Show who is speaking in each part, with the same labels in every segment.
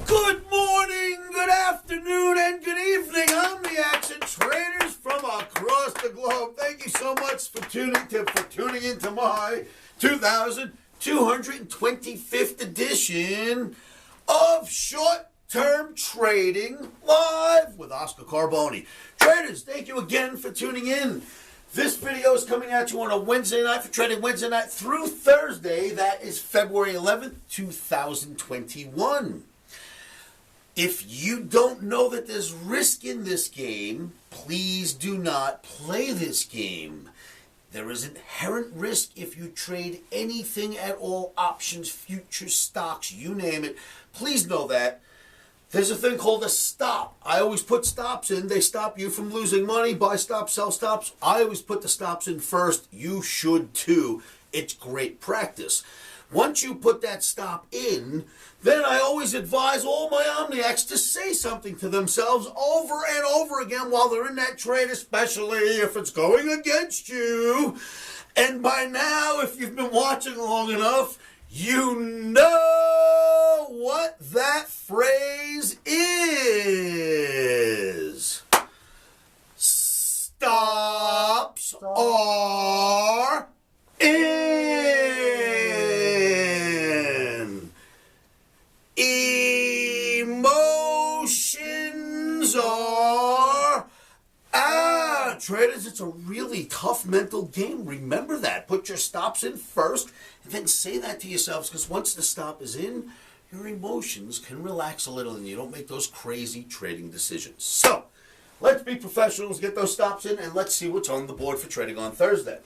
Speaker 1: Good morning, good afternoon, and good evening. OMNI and traders from across the globe. Thank you so much for tuning into my 2225th edition of Short-Term Trading Live with Oscar Carboni. Traders, thank you again for tuning in. This video is coming at you on a Wednesday night for Trading Wednesday night through Thursday. That is February 11th, 2021. If you don't know that there's risk in this game, please do not play this game. There is inherent risk if you trade anything at all, options, futures, stocks, you name it. Please know that. There's a thing called a stop. I always put stops in. They stop you from losing money. Buy stops, sell stops. I always put the stops in first. You should too. It's great practice. Once you put that stop in, then I always advise all my Omniacs to say something to themselves over and over again while they're in that trade, especially if it's going against you. And by now, if you've been watching long enough, you know what that phrase is. Stops are in. Emotions are out. Traders, it's a really tough mental game. Remember that. Put your stops in first and then say that to yourselves, because once the stop is in, your emotions can relax a little and you don't make those crazy trading decisions. So, let's be professionals, get those stops in, and let's see what's on the board for trading on Thursday.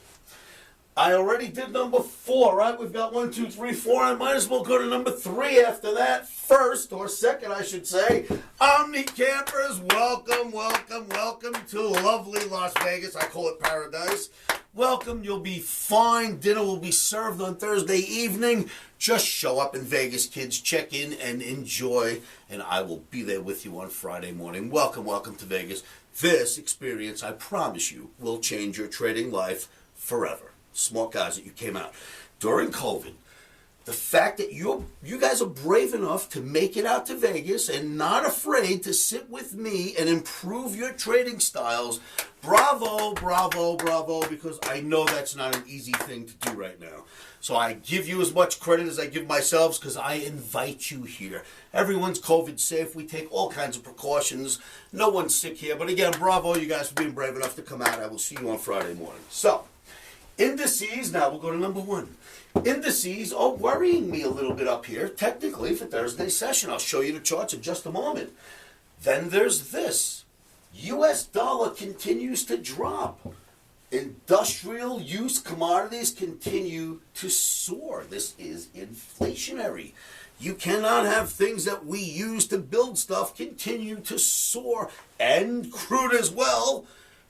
Speaker 1: I already did number 4, right? We've got 1, 2, 3, 4. I might as well go to number 3 after that. First, or second, I should say. Omni campers, welcome, welcome, welcome to lovely Las Vegas. I call it paradise. Welcome. You'll be fine. Dinner will be served on Thursday evening. Just show up in Vegas, kids. Check in and enjoy. And I will be there with you on Friday morning. Welcome, welcome to Vegas. This experience, I promise you, will change your trading life forever. Smart guys that you came out. During COVID, the fact that you guys are brave enough to make it out to Vegas and not afraid to sit with me and improve your trading styles, bravo, bravo, bravo, because I know that's not an easy thing to do right now. So I give you as much credit as I give myself because I invite you here. Everyone's COVID safe. We take all kinds of precautions. No one's sick here. But again, bravo, you guys for being brave enough to come out. I will see you on Friday morning. So, indices, now we'll go to number 1. Indices are worrying me a little bit up here, technically, for Thursday's session. I'll show you the charts in just a moment. Then there's this. US dollar continues to drop. Industrial use commodities continue to soar. This is inflationary. You cannot have things that we use to build stuff continue to soar, and crude as well,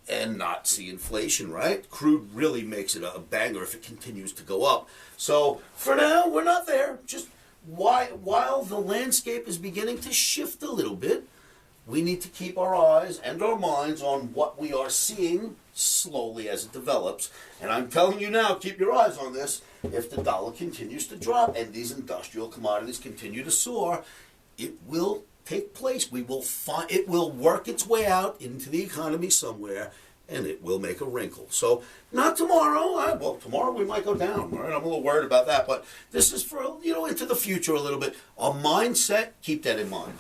Speaker 1: and not see inflation, right? Crude really makes it a banger if it continues to go up. So for now, we're not there. Just while the landscape is beginning to shift a little bit, we need to keep our eyes and our minds on what we are seeing slowly as it develops. And I'm telling you now, keep your eyes on this. If the dollar continues to drop and these industrial commodities continue to soar, it will take place. It will work its way out into the economy somewhere, and it will make a wrinkle. So not tomorrow. Well, tomorrow we might go down. Right? I'm a little worried about that, but this is for into the future a little bit. Our mindset, keep that in mind.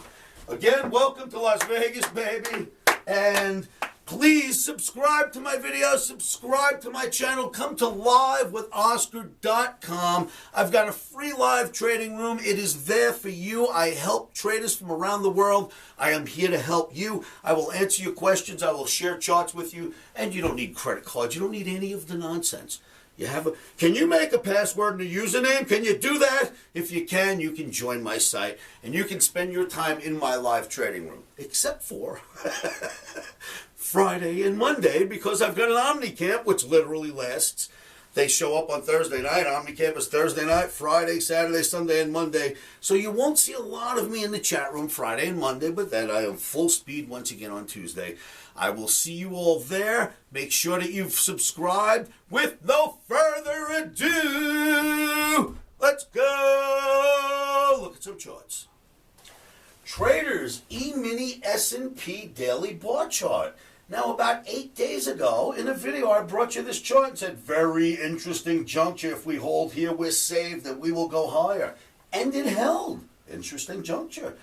Speaker 1: Again, welcome to Las Vegas, baby, and please subscribe to my videos, subscribe to my channel, come to livewithoscar.com. I've got a free live trading room. It is there for you. I help traders from around the world. I am here to help you. I will answer your questions. I will share charts with you, and you don't need credit cards. You don't need any of the nonsense. Can you make a password and a username? Can you do that? If you can join my site and you can spend your time in my live trading room, except for Friday and Monday, because I've got an Omni camp, which literally lasts. They show up on Thursday night. Omni camp is Thursday night, Friday, Saturday, Sunday, and Monday. So you won't see a lot of me in the chat room Friday and Monday, but then I am full speed once again on Tuesday. I will see you all there. Make sure that you've subscribed. With no further ado, let's go look at some charts. Traders, E-mini S&P daily bar chart. Now, about 8 days ago, in a video, I brought you this chart and said, very interesting juncture. If we hold here, we're saved, and we will go higher. And it held. Interesting juncture.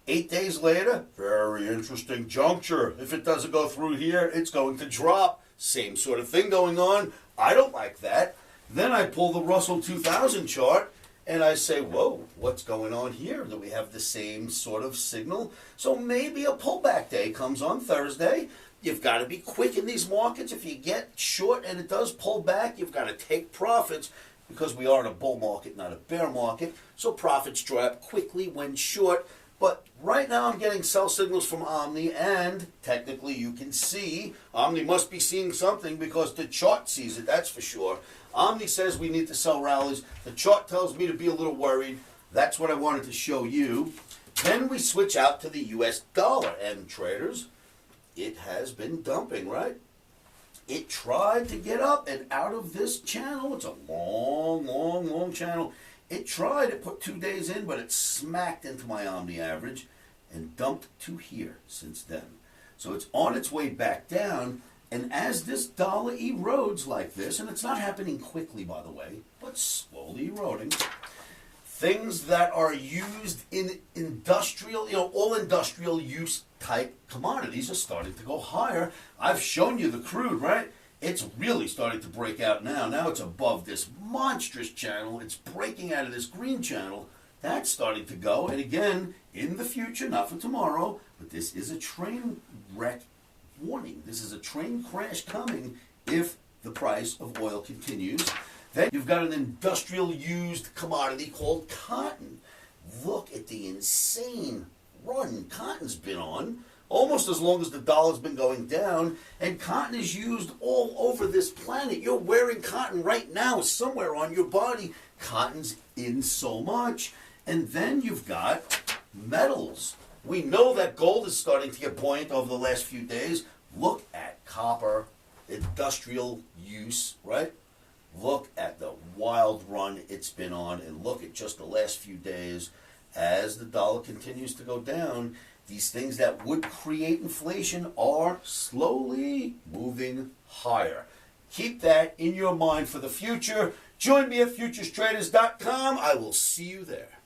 Speaker 1: 8 days later, very interesting juncture. If it doesn't go through here, it's going to drop. Same sort of thing going on. I don't like that. Then I pull the Russell 2000 chart, and I say, whoa, what's going on here? Do we have the same sort of signal? So maybe a pullback day comes on Thursday. You've got to be quick in these markets. If you get short and it does pull back, you've got to take profits because we are in a bull market, not a bear market. So profits drop quickly when short. But right now I'm getting sell signals from OMNI, and technically you can see OMNI must be seeing something because the chart sees it, that's for sure. OMNI says we need to sell rallies. The chart tells me to be a little worried. That's what I wanted to show you. Then we switch out to the US dollar, and traders, it has been dumping, right? It tried to get up and out of this channel. It's a long channel. It tried, it put 2 days in, but it smacked into my OMNI average and dumped to here since then. So it's on its way back down, and as this dollar erodes like this, and it's not happening quickly, by the way, but slowly eroding, things that are used in industrial, all industrial use type commodities are starting to go higher. I've shown you the crude, right? It's really starting to break out now. Now it's above this monstrous channel. It's breaking out of this green channel. That's starting to go. And again, in the future, not for tomorrow, but this is a train wreck warning. This is a train crash coming if the price of oil continues. Then you've got an industrial used commodity called cotton. Look at the insane run cotton's been on, almost as long as the dollar's been going down, and cotton is used all over this planet. You're wearing cotton right now somewhere on your body. Cotton's in so much. And then you've got metals. We know that gold is starting to get buoyant over the last few days. Look at copper, industrial use, right? Look at the wild run it's been on, and look at just the last few days. As the dollar continues to go down, these things that would create inflation are slowly moving higher. Keep that in your mind for the future. Join me at futurestraders.com. I will see you there.